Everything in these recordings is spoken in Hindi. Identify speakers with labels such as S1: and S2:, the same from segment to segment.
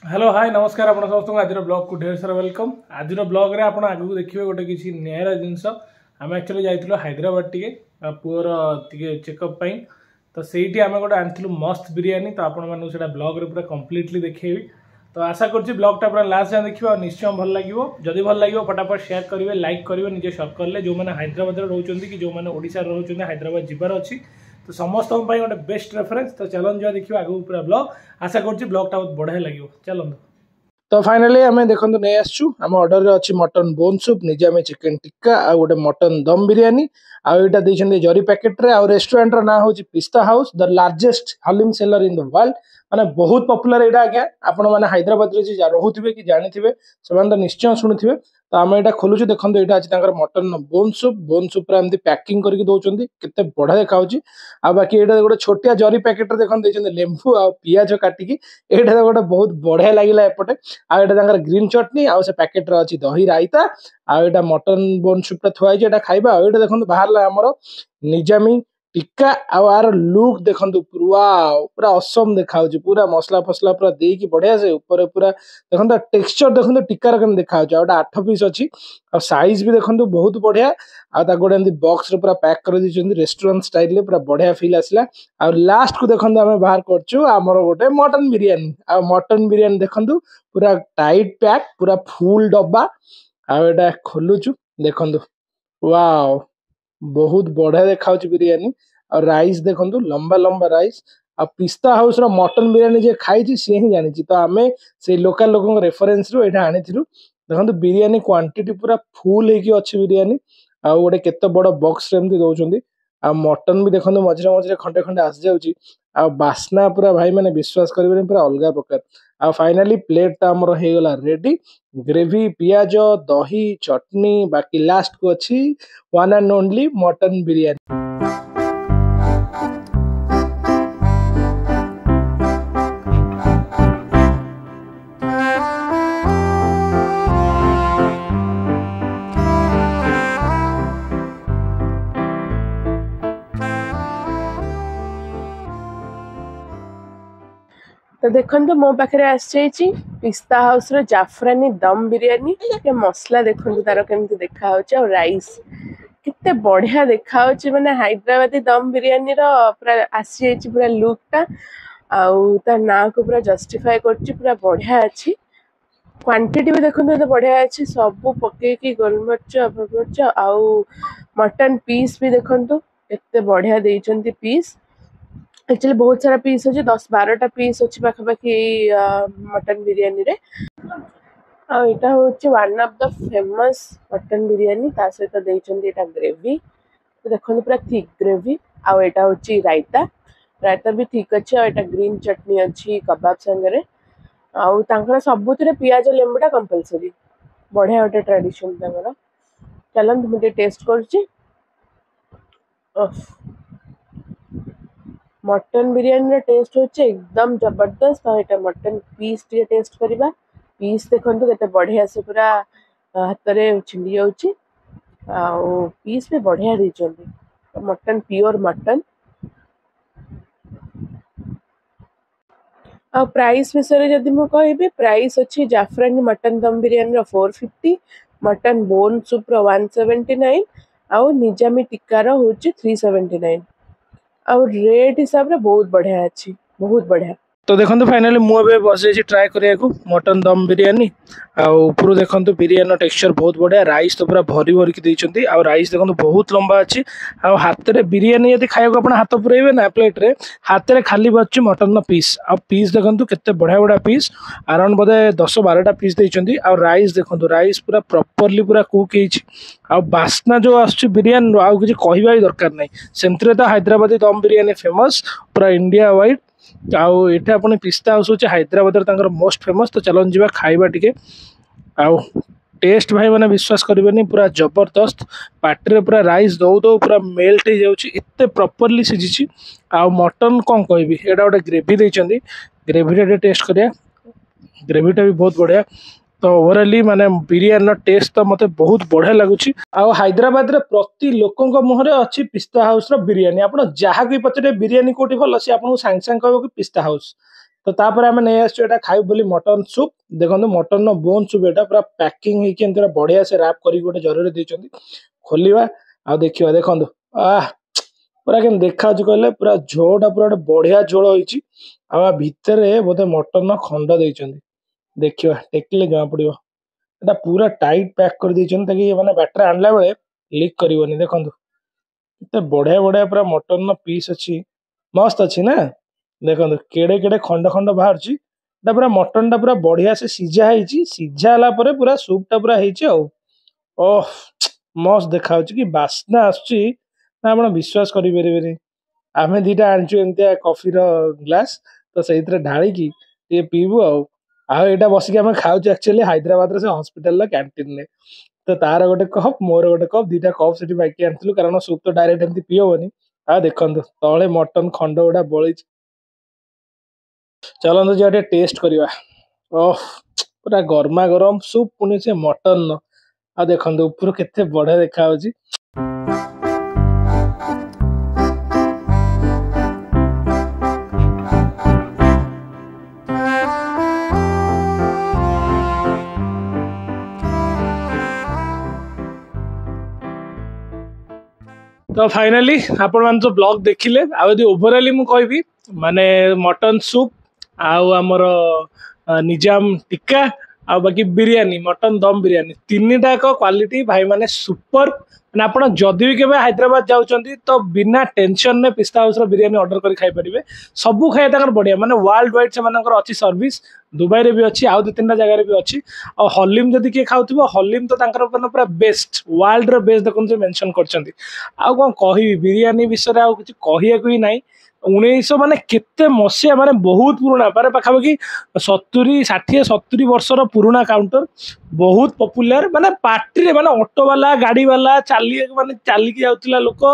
S1: हेलो हाय नमस्कार आप समस्त आज ब्लॉग को ढेर सारा वेलकम। आज ब्लॉग रे आप आगू देखिए गोटे किसी निरा जिनस आम एक्चुअली जाइलु हैदराबाद टे पुअर टे चेकअप तो सही आम गोटे आनी मस्त बिरियानी तो आपको से ब्लॉग रे पूरा कम्प्लीटली देखी। तो आशा करुँच ब्लॉगटा पूरा लास्ट जाए देखिए और निश्चय भल लगे जदि भल लगे फटाफट शेयर करेंगे लाइक करेंगे निजे सर्कल जो मैंने हैदराबाद रोचे कि जो मैंने ओडिशा रोचे हैदराबाद जबार अच्छी तो समस्त गोटे बेस्ट रेफरेंस। तो चलन जा देखिए आगू पूरा ब्लॉग आशा करुँच ब्लॉगटा बहुत बढ़िया लगे चलते। तो फाइनाली आम देखो नहीं आसचु आम ऑर्डर रे अच्छी मटन बोन सूप निजे आम चिकेन टिक्का आ गोटे मटन दम बिरियानी आईटा जरी पैकेट रे रेस्टोरेंट ना हूँ Pista House the largest haleem seller in the world माने बहुत पॉपुलर एटा आज्ञा आपण मैंने हैदराबाद रे रोथे कि जानी से निश्चय शुणुवे। तो आम यहाँ खोलुचु देखो यहाँ अच्छी मटन बोन सूप एमती पैकिंग करके दौरान केते बढ़िया देखा आ बाकी ये गोटे छोटिया जरी पैकेट देखते लेंबू आ पियाज काटिकी ये गोटे बहुत बढ़िया लगे एपटे आटा ग्रीन चटनी आ पैकेट अच्छी दही रायता आटा मटन बोन सूपटा थुआई खाइबा ये देखो बाहर आमर निजामी टिक्का आर लुक देखो पूरा पूरा असम देखा पूरा मसला फसला पूरा देकी बढ़िया से ऊपर पूरा देखो टेक्सचर देखो टिक्कार के देखा गोटे 8 पीस अच्छी आ साइज भी देखो बहुत बढ़िया आ गोटे बॉक्स रे पूरा पैक कर रेस्टोरेंट स्टाइल पूरा बढ़िया फील आसला। आ लास्ट को देखो आम बाहर करमर गोटे मटन बिरियानी आ मटन बिरियानी देखो पूरा टाइट पैक पूरा फुल डब्बा आटा खोलुचु देखो वाओ बहुत बढ़िया देखा बिरियानी और राइस देखो लंबा लंबा राइस आ पिस्ता हाउस रो मटन बिरियानी जे खाई सी ही जानी तो आम से लोकल लोक रेफरेन्स रू ये आनी देखो बिरियानी क्वांटिटी पूरा फुल होगी अच्छी बिरियानी आ गोटे केते बड़ बॉक्स रे एमती दउचंदी आ मटन भी देखो मझे मझे खंडे खंडे आसी जाउची आ बास्ना पूरा भाई मैंने विश्वास करेंगे पूरा अलग प्रकार। आ फाइनाली प्लेटा आमर हो गला रेडी ग्रेवी पियाज दही चटनी बाकी लास्ट को अच्छी one and only mutton biryani.
S2: तो देखो मो पाखे आसी पिस्ता हाउस रो जाफरानी दम बिरियानी ये मसला देखो तार केमती देखा और राइस कितने बढ़िया देखा माने हैदराबादी दम बिरियानी रो पूरा आसी पूरा लुक टा आ ना को पूरा जस्टिफाई करछि पूरा बढ़िया अच्छी क्वांटिटी भी देखो तो बढ़िया अच्छी सब पकईकी गोलमर्च अपरमर्च आउ मटन पीस भी देखो केते बढ़िया देइचंती पीस एक्चुअली बहुत सारा पीस अच्छे 10-12टा पीस अच्छी पाखापाखि मटन बिरियानी रे आटा हूँ one of the famous mutton biryani ता सहित देइचंती एटा ग्रेवी तो देखो पूरा थिक ग्रेवी आटा हूँ रायता रायता भी थिक अच्छे आटा ग्रीन चटनी अच्छी कबाब संगे आउ सबुतिर पियाज लेंबूटा कंपलसरी बढ़िया गोटे ट्रेडिशन चलते मुझे टेस्ट कर मटन बिरियानी टेस्ट होचे एकदम जबरदस्त और मटन पीस टेस्ट करवा पीस देखो केते बढ़िया से पूरा हाथ में छिंडी जाउची पीस भी बढ़िया देइचंदी मटन प्योर मटन आ प्राइस विषय जदि मु कहबी प्राइस अच्छी Jafrani mutton dum biryani 450 mutton bone soup 179 आउ निजामी टिक्कार हूँ 379 और रेट हिसाब से बहुत बढ़िया अच्छी बहुत बढ़िया।
S1: तो देखो फाइनाली मुझे बस ट्राए करिया मटन दम बिरियानी आपर देखो बिरियानी टेक्सचर बहुत बढ़िया राइस तो पूरा भरी भरिकी देइचंती आ राइस देखो बहुत लंबा अच्छी आ हाथ में बिरियानी यदि खाइबा आप हाथ पुरेबे ना प्लेट रे हाथ में खाली बच्ची मटन पीस आ पीस देखो केते बढ़िया बढ़िया पीस अराउंड बोधे 10-12टा पीस देइचंती आ राइस देखो राइस पूरा प्रॉपर्ली पूरा कुक आ बास्ना जो आसुची बिरियानी आउ किछि कहबा ही दरकार नहीं सेमतिरे तो हैदराबादी दम बिरियानी फेमस पूरा इंडिया वाइड आउ ये अपने पिस्ता हाउस हूँ हैदराबाद मोस्ट फेमस। तो चलन जी खाइबा टिके आउ टेस्ट भाई मैंने विश्वास करेंगे पूरा जबरदस्त पार्टी पूरा राइस दौ दौ पूरा मेल्ट हो जाते प्रॉपर्ली सीझी आउ मटन कौन कहबी एटा गोटे ग्रेवी देइचंदी ग्रेवीटा टेस्ट करिया ग्रेवीटा भी बहुत बढ़िया। तो ओवराली माने बिरियानी टेस्ट तो मते बहुत बढ़िया लगुच हैदराबाद रे प्रति लोकों मुहर अच्छी पिस्ता हाउस रो बिरियानी आप जहाँ भी पचारे बिरियानी कोटी भल सी आपको सांगे सांगे कह कि पिस्ता हाउस तो तापर आम नहीं आसटा खाइब बोली मटन सूप देखो मटन बोन सूप एटा पूरा पैकिंग होकर बढ़िया से रैप कर गोटे जरूरी देते खोलिया आ देखा देखो आह पूरा के देखा कहले पूरा झोलटा पूरा गोटे बढ़िया झोल होती भितर बोधे मटन खंड देते देखिए टेकिले जमा पड़ो एटा पूरा टाइट पैक कर देते मैंने बैटर आणला बेले लीक करनी देखो केते बढ़िया बढ़िया पूरा मटन पीस अच्छी मस्त अच्छी ना देखो केड़े केड़े खंड खंड बाहर पूरा मटन टा पूरा बढ़िया से सिझा पूरा सूपटा पूरा ओह मस्त देखा कि बास्ना आसुची ना आप विश्वास करें आम दीटा आणचु एमती कॉफी ग्लास तो से ढाड़ी पीबू आईटा बसिक आम खाऊ एक्चुअली हैदराबाद से हॉस्पिटल कैंटीन में तो तार गोटे कप मोर गोटे कप दीटा कप से बाकी आनी कारण सूप तो डायरेक्ट एमती पी हेनी देखो तले मटन खंड गुड़ा बड़ी चलते जो टेस्ट करवा ओह पूरा गरमा गरम सूप पुणी से मटन देखो ऊपर केते बढ़िया देखा तो फाइनली आपण मान तो ब्लॉग देखिले आदि ओवरऑली मु कहबी माने मटन सूप आमर निजाम टिक्का आ बाकी बिरियानी मटन दम बिरियानी तीनटा एक क्वालिटी भाई माने सुपर मैंने आप जदि भी केवे हैदराबाद जाउछंती तो बिना टेंशन ने पिस्ता हाउस बिरियानी ऑर्डर कर खाई परिबे सबू खाए तकर बढ़िया माने वर्ल्ड वाइड से मानकर अच्छी सर्विस दुबई रे भी अच्छी आउ दो तीन जगह भी अच्छी और हलीम जदि किए खाउथिबो हलीम तो तांकर पूरा बेस्ट वर्ल्ड रो बेस्ट देखो मेंशन करछंती आ कोन कहि बिरियानी विषय आ किछ कहिया कोई नाही 1900 माने केते मसिया माने बहुत पुराना पारे पाखापाखि 70 वर्षर पुराना काउंटर बहुत पॉपुलर माने पार्टी रे माने ऑटो वाला गाड़ी वाला चाली माने चालिकी जाउतिला लोक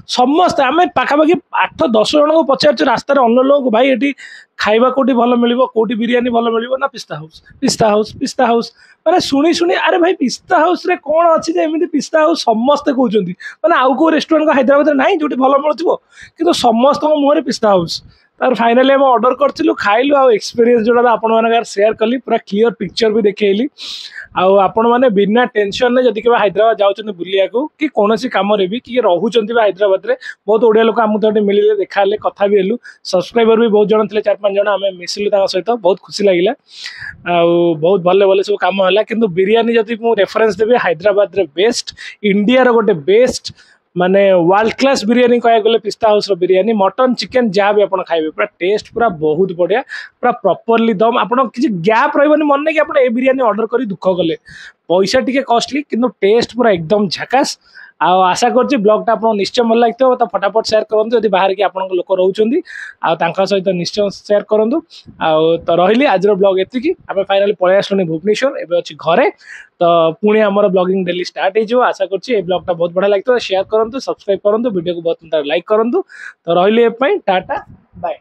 S1: समस्त आमे पाखापाखि 8-10 जन को पचार रास्ता रे अन्य लोग भाई एटी खाइबा कोटी भल मिलिबो कोटी बिरियानी भल मिलिबो ना पिस्ता हाउस माने शुणी शुणी अरे भाई पिस्ता हाउस रे कोन अछि जे एमिति पिस्ता हाउस समस्त कहउचंती माने आउ को रेस्टोरेंट को हैदराबाद रे नाही जोटी भल मिलथिबो किंतु समस्त को मोरे पिस्ता हाउस तार फाइनली हम ऑर्डर करथिलु खाइलु आ एक्सपीरियंस जोडा आपण मानकर शेयर कली पूरा क्लियर पिक्चर भी देखैली आपण माने बिना टेंशन ने जदि के हैदराबाद जाउछन बुलिया को कि कोनोसी काम रे भी कि रहउछंती हैदराबाद रे बहुत ओडिया लोक हम तो मिलिले देखाले कथा भी हेलु सब्सक्राइबर भी बहुत जण थिले 4-5 जण हमें मिसिलु ता सहित बहुत खुशी लागिला आ बहुत भले भले सब काम होला किंतु बिरियानी जदि मु रेफरेंस देबे हैदराबाद रे बेस्ट इंडिया रो गोटे बेस्ट माने वर्ल्ड क्लास बिरियानी कह गले पिस्ता हाउस रो बिरियानी मटन चिकेन जहाँ भी आपन खाइबे पूरा टेस्ट पूरा बहुत बढ़िया पूरा प्रॉपर्ली दम आपन किसी गैप रहबनी मन नहीं कि आपन ए बिरियानी ऑर्डर करी दुख गले पैसा टिके कॉस्टली किंतु टेस्ट पूरा एकदम झकास आशा करछि ब्लॉगटा आपन निश्चय भल लागतो तो फटाफट शेयर करंतु यदि बाहर की आपन लोक रहउछंती सहित निश्चय शेयर करंतु तो रहिली आज ब्लॉग एतिकी आमे फाइनली पळे आसलनी भुवनेश्वर एबे अछि घरे तो पुणी आमर ब्लॉगिंग डेली स्टार्ट हो आशा करछि ए ब्लॉगटा बहुत बढ़िया लागतो शेयर करंतु सब्सक्राइब करंतु वीडियो को बहुत लाइक करंतु तो रहिली ए पई टाटा बाय।